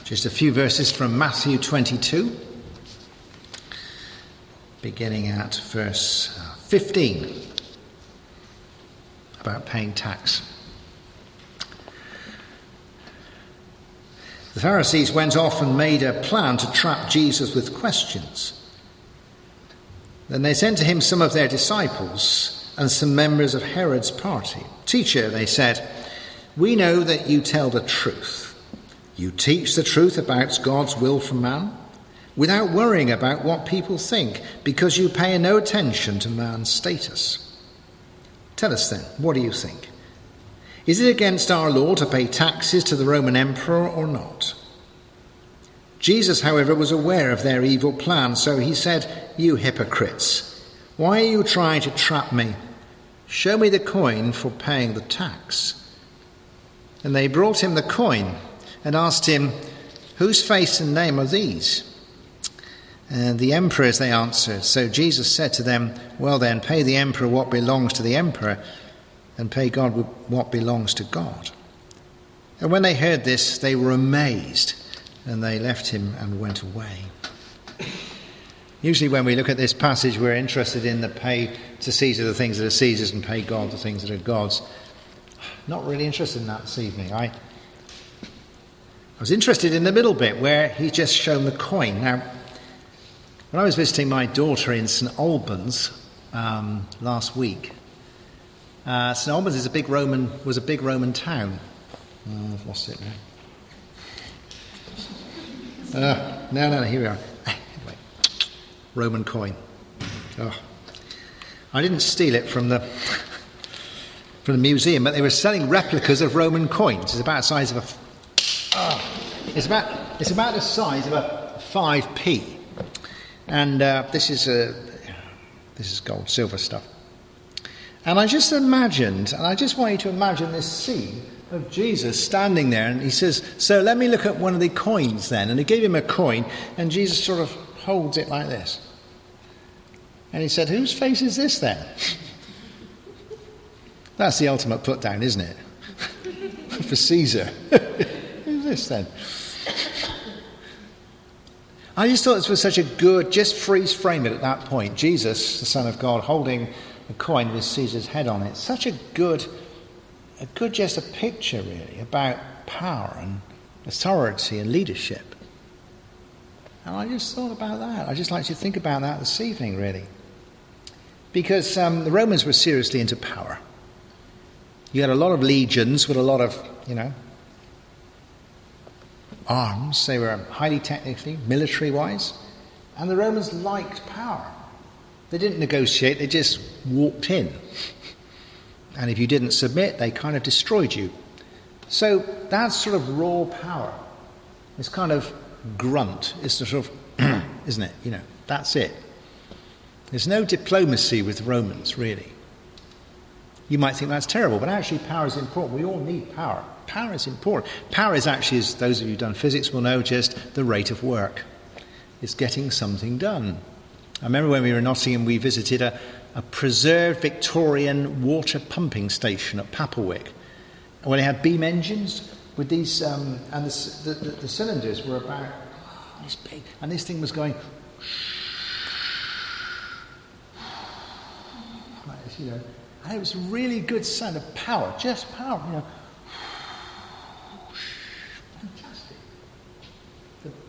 Just a few verses from Matthew 22, beginning at verse 15, about paying tax. The Pharisees went off and made a plan to trap Jesus with questions. Then they sent to him some of their disciples and some members of Herod's party. "Teacher," they said, "we know that you tell the truth. You teach the truth about God's will for man, without worrying about what people think, because you pay no attention to man's status. Tell us then, what do you think? Is it against our law to pay taxes to the Roman emperor or not?" Jesus, however, was aware of their evil plan, so he said, "You hypocrites, why are you trying to trap me? Show me the coin for paying the tax." And they brought him the coin and asked him, "Whose face and name are these?" "And the emperor's," they answered. So Jesus said to them, "Well then, pay the emperor what belongs to the emperor, and pay God what belongs to God." And when they heard this, they were amazed, and they left him and went away. Usually when we look at this passage, we're interested in the pay to Caesar the things that are Caesar's and pay God the things that are God's. Not really interested in that this evening. I was interested in the middle bit where he's just shown the coin. Now, when I was visiting my daughter in St Albans last week, St Albans was a big Roman town. Oh, I've lost it now. No, here we are. Anyway, Roman coin. Oh. I didn't steal it from the museum, but they were selling replicas of Roman coins. It's about the size of it's about the size of a 5p, and this is gold, silver stuff. And I just imagined, and I just want you to imagine this scene of Jesus standing there, and he says, "So let me look at one of the coins then." And he gave him a coin, and Jesus sort of holds it like this, and he said, "Whose face is this then?" That's the ultimate put down, isn't it? For Caesar. Who's this then? I just thought this was such a good, just freeze frame it at that point. Jesus, the Son of God, holding a coin with Caesar's head on it. Such a good just a picture really about power and authority and leadership. And I just thought about that. I just like to think about that this evening really. Because the Romans were seriously into power. You had a lot of legions with a lot of, arms. They were highly technically, military-wise. And the Romans liked power. They didn't negotiate, they just walked in. And if you didn't submit, they kind of destroyed you. So that's sort of raw power. It's kind of grunt. It's sort of, isn't it? That's it. There's no diplomacy with the Romans, really. You might think that's terrible, but actually power is important. We all need power. Power is important. Power is actually, as those of you who've done physics will know, just the rate of work. It's getting something done. I remember when we were in Nottingham, we visited a preserved Victorian water pumping station at Papelwick. And when they had beam engines with these, and the cylinders were about this big, and this thing was going like this, and it was a really good sound of power, just power, Fantastic.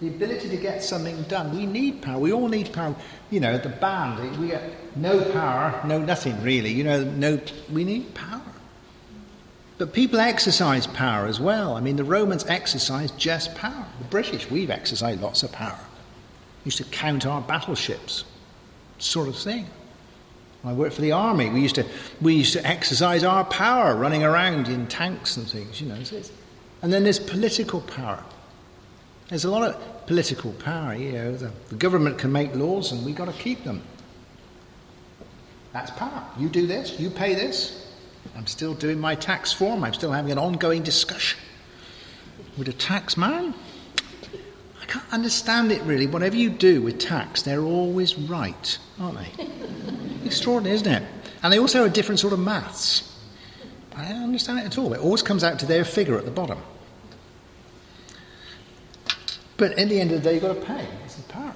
The ability to get something done. We need power. We all need power. The band, we get no power, no nothing really. We need power. But people exercise power as well. I mean, the Romans exercised just power. The British, we've exercised lots of power. We used to count our battleships, sort of thing. I worked for the army. We used to exercise our power, running around in tanks and things, And then there's political power. There's a lot of political power. The government can make laws, and we've got to keep them. That's power. You do this. You pay this. I'm still doing my tax form. I'm still having an ongoing discussion with a tax man. I can't understand it really. Whatever you do with tax, they're always right, aren't they? Extraordinary, isn't it? And they also have a different sort of maths. I don't understand it at all. It always comes out to their figure at the bottom. But in the end of the day, you've got to pay. It's the power.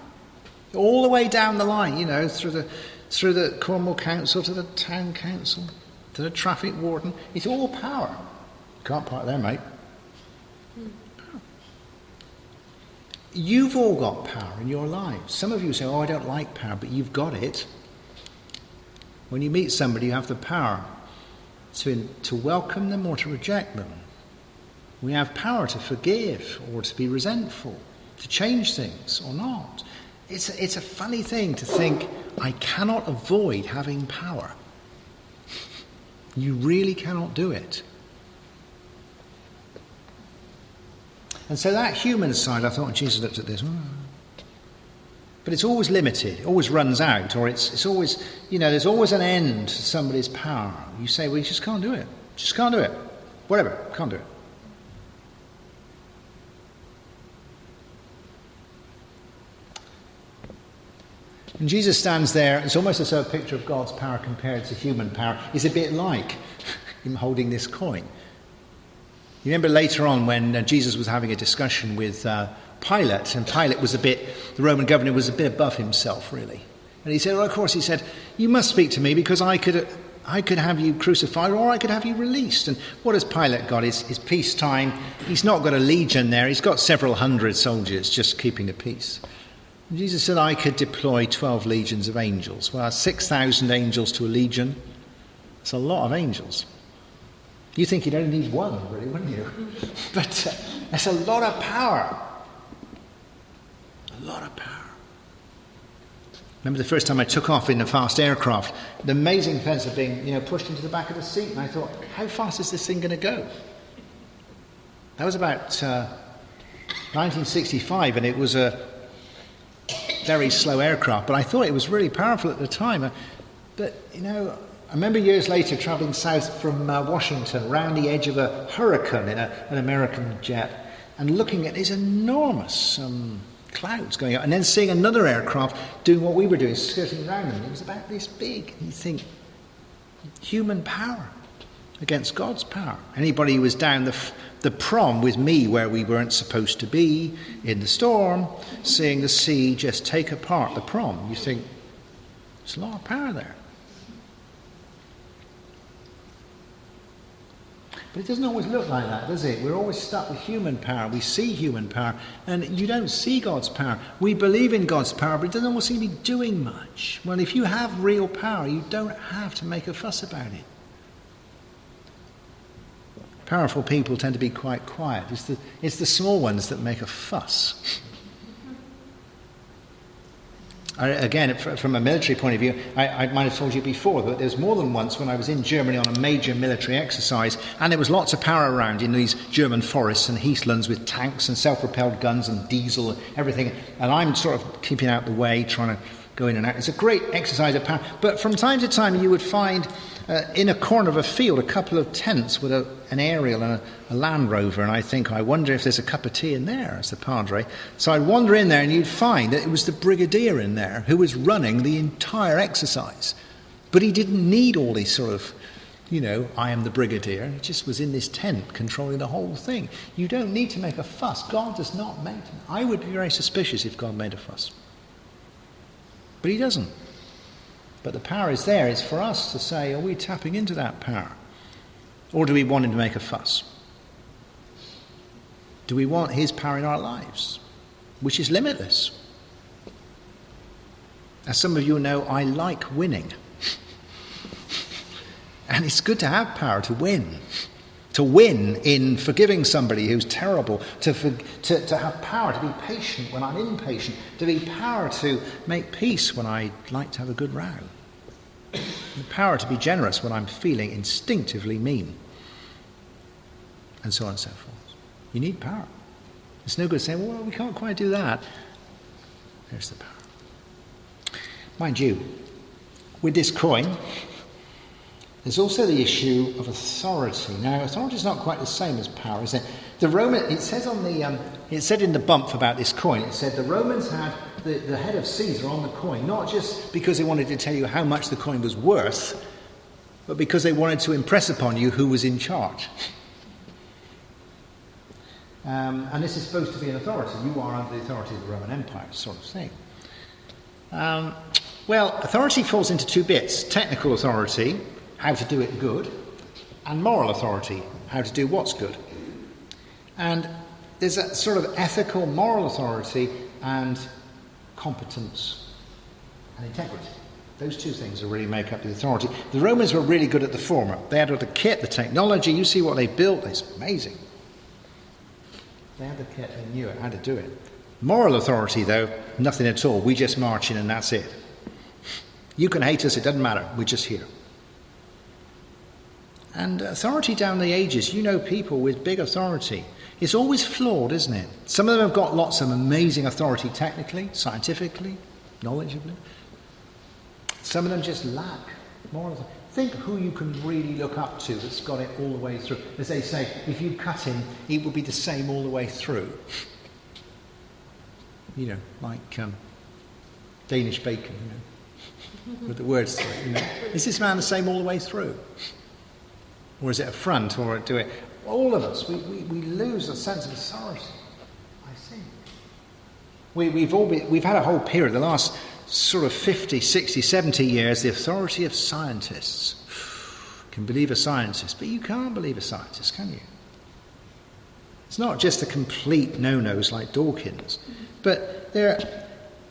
All the way down the line, through the Cornwall Council to the Town Council to the Traffic Warden. It's all power. You can't park there, mate. You've all got power in your lives. Some of you say, I don't like power, but you've got it. When you meet somebody, you have the power to welcome them or to reject them. We have power to forgive or to be resentful, to change things or not. It's a funny thing to think, I cannot avoid having power. You really cannot do it. And so that human side, I thought, Jesus looked at this. But it's always limited. It always runs out. Or it's always, there's always an end to somebody's power. You say, well, you just can't do it. Just can't do it. Whatever, can't do it. And Jesus stands there. It's almost as though a picture of God's power compared to human power is a bit like him holding this coin. You remember later on when Jesus was having a discussion with Pilate, and Pilate was the Roman governor was a bit above himself, really. And he said, well, of course, he said, you must speak to me because I could have you crucified or I could have you released. And what has Pilate got? His peacetime. He's not got a legion there. He's got several hundred soldiers just keeping the peace. And Jesus said, I could deploy 12 legions of angels. Well, 6,000 angels to a legion. That's a lot of angels. You think you'd only need one, really, wouldn't you? But that's a lot of power. A lot of power. Remember the first time I took off in a fast aircraft, the amazing sense of being, pushed into the back of the seat, and I thought, how fast is this thing going to go? That was about 1965, and it was a very slow aircraft, but I thought it was really powerful at the time. But, I remember years later travelling south from Washington, round the edge of a hurricane in an American jet, and looking at these enormous clouds going out, and then seeing another aircraft doing what we were doing, skirting around them. It was about this big. And you think, human power against God's power. Anybody who was down the prom with me where we weren't supposed to be, in the storm, seeing the sea just take apart the prom, you think, there's a lot of power there. But it doesn't always look like that, does it? We're always stuck with human power. We see human power, and you don't see God's power. We believe in God's power, but it doesn't always seem to be doing much. Well, if you have real power, you don't have to make a fuss about it. Powerful people tend to be quite quiet. It's the small ones that make a fuss. Again, from a military point of view, I might have told you before that there's more than once when I was in Germany on a major military exercise, and there was lots of power around in these German forests and heathlands with tanks and self-propelled guns and diesel and everything, and I'm sort of keeping out the way, trying to go in and out. It's a great exercise of power, but from time to time you would find in a corner of a field a couple of tents with an aerial and a Land Rover, and I wonder if there's a cup of tea in there as the Padre. So I'd wander in there and you'd find that it was the brigadier in there who was running the entire exercise. But he didn't need all these sort of, I am the brigadier. He just was in this tent controlling the whole thing. You don't need to make a fuss. God does not make it. I would be very suspicious if God made a fuss. But he doesn't. But the power is there. It's for us to say, are we tapping into that power? Or do we want him to make a fuss? Do we want his power in our lives, which is limitless? As some of you know, I like winning. And it's good to have power to win. To win in forgiving somebody who's terrible, to have power to be patient when I'm impatient, to be power to make peace when I like to have a good row, the power to be generous when I'm feeling instinctively mean, and so on and so forth. You need power. It's no good saying, well, we can't quite do that. There's the power. Mind you, with this coin, there's also the issue of authority. Now, authority is not quite the same as power, is it? It says it said in the bump about this coin, it said the Romans had the head of Caesar on the coin, not just because they wanted to tell you how much the coin was worth, but because they wanted to impress upon you who was in charge. And this is supposed to be an authority. You are under the authority of the Roman Empire, sort of thing. Well, authority falls into two bits. Technical authority, how to do it good, and moral authority, how to do what's good. And there's a sort of ethical, moral authority and competence and integrity. Those two things that really make up the authority. The Romans were really good at the former. They had all the kit, the technology. You see what they built. It's amazing. They had the kit. They knew it, how to do it. Moral authority, though, nothing at all. We just march in and that's it. You can hate us. It doesn't matter. We're just here. And authority down the ages, you know people with big authority. It's always flawed, isn't it? Some of them have got lots of amazing authority technically, scientifically, knowledgeably. Some of them just lack moral authority. Think who you can really look up to that's got it all the way through. As they say, if you cut him, it will be the same all the way through. You know, like Danish bacon, you know, with the words through it. You know. Is this man the same all the way through? Or is it a front, or do it? All of us, we lose a sense of authority, I think. We've had a whole period, the last sort of 50, 60, 70 years, the authority of scientists. You can believe a scientist, but you can't believe a scientist, can you? It's not just the complete no-nos like Dawkins, but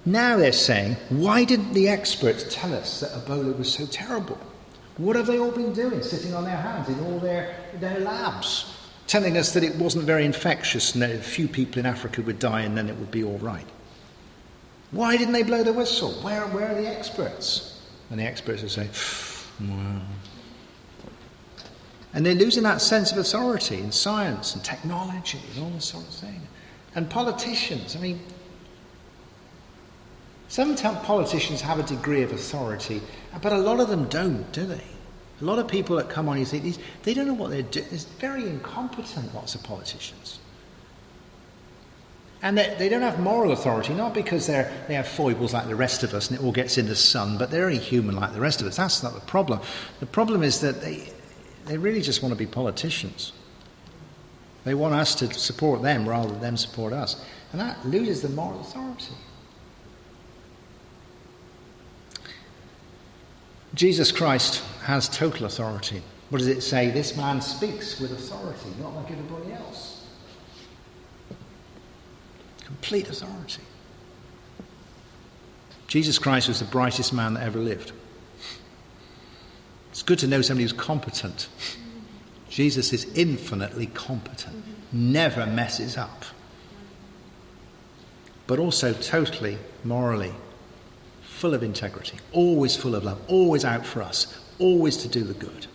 now they're saying, why didn't the experts tell us that Ebola was so terrible? What have they all been doing, sitting on their hands in all their labs, telling us that it wasn't very infectious and that a few people in Africa would die and then it would be all right? Why didn't they blow the whistle? Where are the experts? And the experts will say, wow. And they're losing that sense of authority in science and technology and all this sort of thing. And politicians, I mean, some politicians have a degree of authority, but a lot of them don't, do they? A lot of people that come on, you think, they don't know what they're doing. It's very incompetent, lots of politicians. And they don't have moral authority, not because they have foibles like the rest of us and it all gets in the sun, but they're only human like the rest of us. That's not the problem. The problem is that they really just want to be politicians. They want us to support them rather than them support us. And that loses the moral authority. Jesus Christ has total authority. What does it say? This man speaks with authority, not like everybody else. Complete authority. Jesus Christ was the brightest man that ever lived. It's good to know somebody who's competent. Jesus is infinitely competent, never messes up, but also totally morally full of integrity, always full of love, always out for us, always to do the good.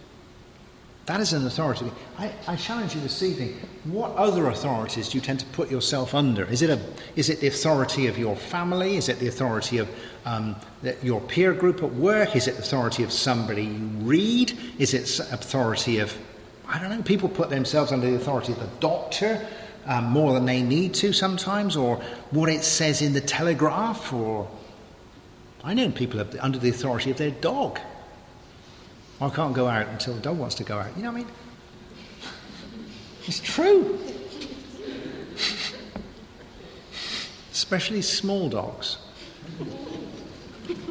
That is an authority. I challenge you this evening, what other authorities do you tend to put yourself under? Is it the authority of your family? Is it the authority of your peer group at work? Is it the authority of somebody you read? Is it authority of, I don't know, people put themselves under the authority of the doctor more than they need to sometimes, or what it says in the Telegraph, or I know people are under the authority of their dog. I can't go out until the dog wants to go out. You know what I mean? It's true. Especially small dogs.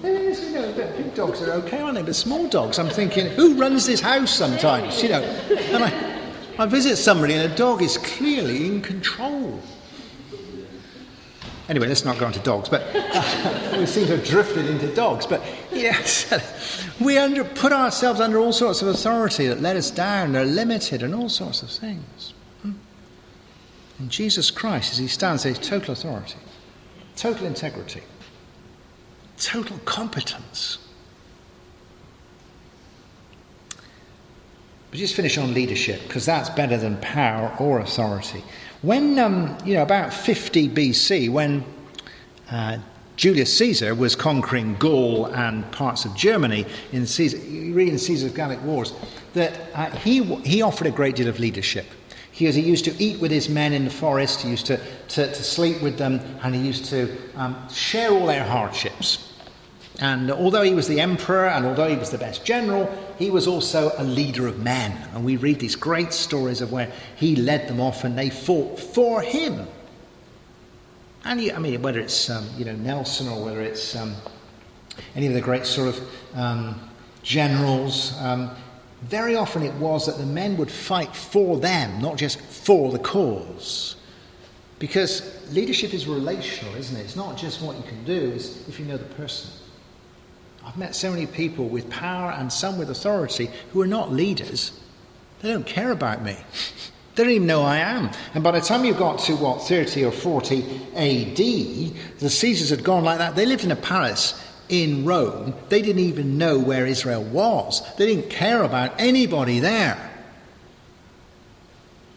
Big dogs are okay, aren't they? But small dogs, I'm thinking, who runs this house sometimes? You know, and I visit somebody and a dog is clearly in control. Anyway, let's not go on to dogs, but we seem to have drifted into dogs. But yes, we put ourselves under all sorts of authority that let us down. They're limited and all sorts of things. And Jesus Christ, as he stands there, is total authority, total integrity, total competence. But just finish on leadership, because that's better than power or authority. When, about 50 BC, when Julius Caesar was conquering Gaul and parts of Germany, you read in Caesar's Gallic Wars, that he offered a great deal of leadership. He used to eat with his men in the forest, he used to sleep with them, and he used to share all their hardships. And although he was the emperor and although he was the best general, he was also a leader of men. And we read these great stories of where he led them off and they fought for him. And whether it's Nelson or whether it's any of the great sort of generals, very often it was that the men would fight for them, not just for the cause. Because leadership is relational, isn't it? It's not just what you can do, it's if you know the person. I've met so many people with power and some with authority who are not leaders. They don't care about me. They don't even know I am. And by the time you got to, 30 or 40 AD, the Caesars had gone like that. They lived in a palace in Rome. They didn't even know where Israel was. They didn't care about anybody there.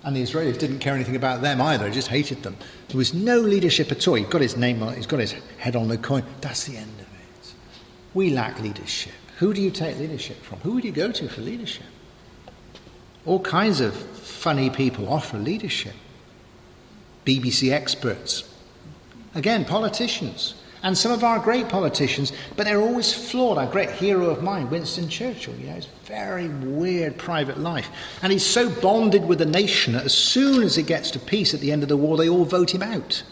And the Israelis didn't care anything about them either. They just hated them. There was no leadership at all. He's got his name on it. He's got his head on the coin. That's the end of it. We lack leadership. Who do you take leadership from? Who would you go to for leadership? All kinds of funny people offer leadership. BBC experts. Again, politicians. And some of our great politicians, but they're always flawed. A great hero of mine, Winston Churchill, his very weird private life. And he's so bonded with the nation that as soon as it gets to peace at the end of the war, they all vote him out.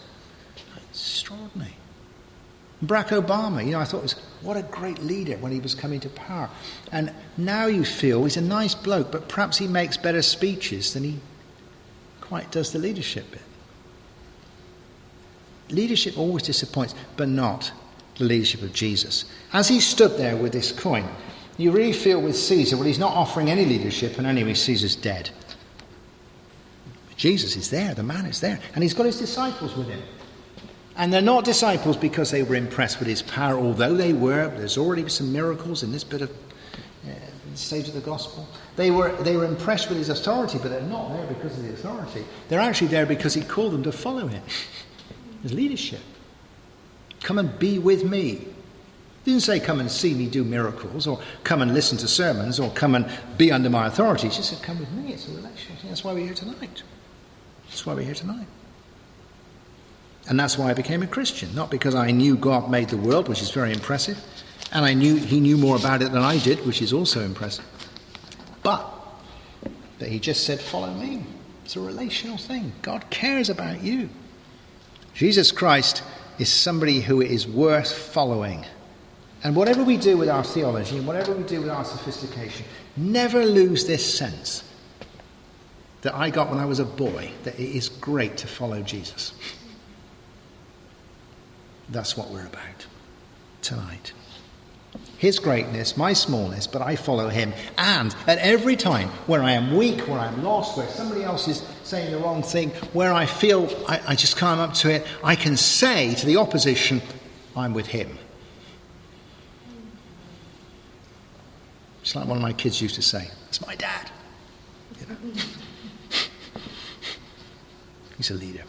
Extraordinary. Barack Obama, I thought what a great leader when he was coming to power. And now you feel he's a nice bloke, but perhaps he makes better speeches than he quite does the leadership bit. Leadership always disappoints, but not the leadership of Jesus. As he stood there with this coin, you really feel with Caesar, he's not offering any leadership, and anyway, Caesar's dead. Jesus is there, the man is there, and he's got his disciples with him. And they're not disciples because they were impressed with his power, although they were. There's already some miracles in this bit of stage of the gospel. They were impressed with his authority, but they're not there because of the authority. They're actually there because he called them to follow him. His leadership. Come and be with me. He didn't say come and see me do miracles, or come and listen to sermons, or come and be under my authority. He just said come with me. It's a relationship. That's why we're here tonight. That's why we're here tonight. And that's why I became a Christian. Not because I knew God made the world, which is very impressive, and I knew he knew more about it than I did, which is also impressive. But that he just said, follow me. It's a relational thing. God cares about you. Jesus Christ is somebody who is worth following. And whatever we do with our theology, and whatever we do with our sophistication, never lose this sense that I got when I was a boy, that it is great to follow Jesus. That's what we're about tonight. His greatness, my smallness, but I follow him. And at every time where I am weak, where I'm lost, where somebody else is saying the wrong thing, where I feel I just can't up to it, I can say to the opposition, I'm with him. It's like one of my kids used to say, it's my dad. He's a leader.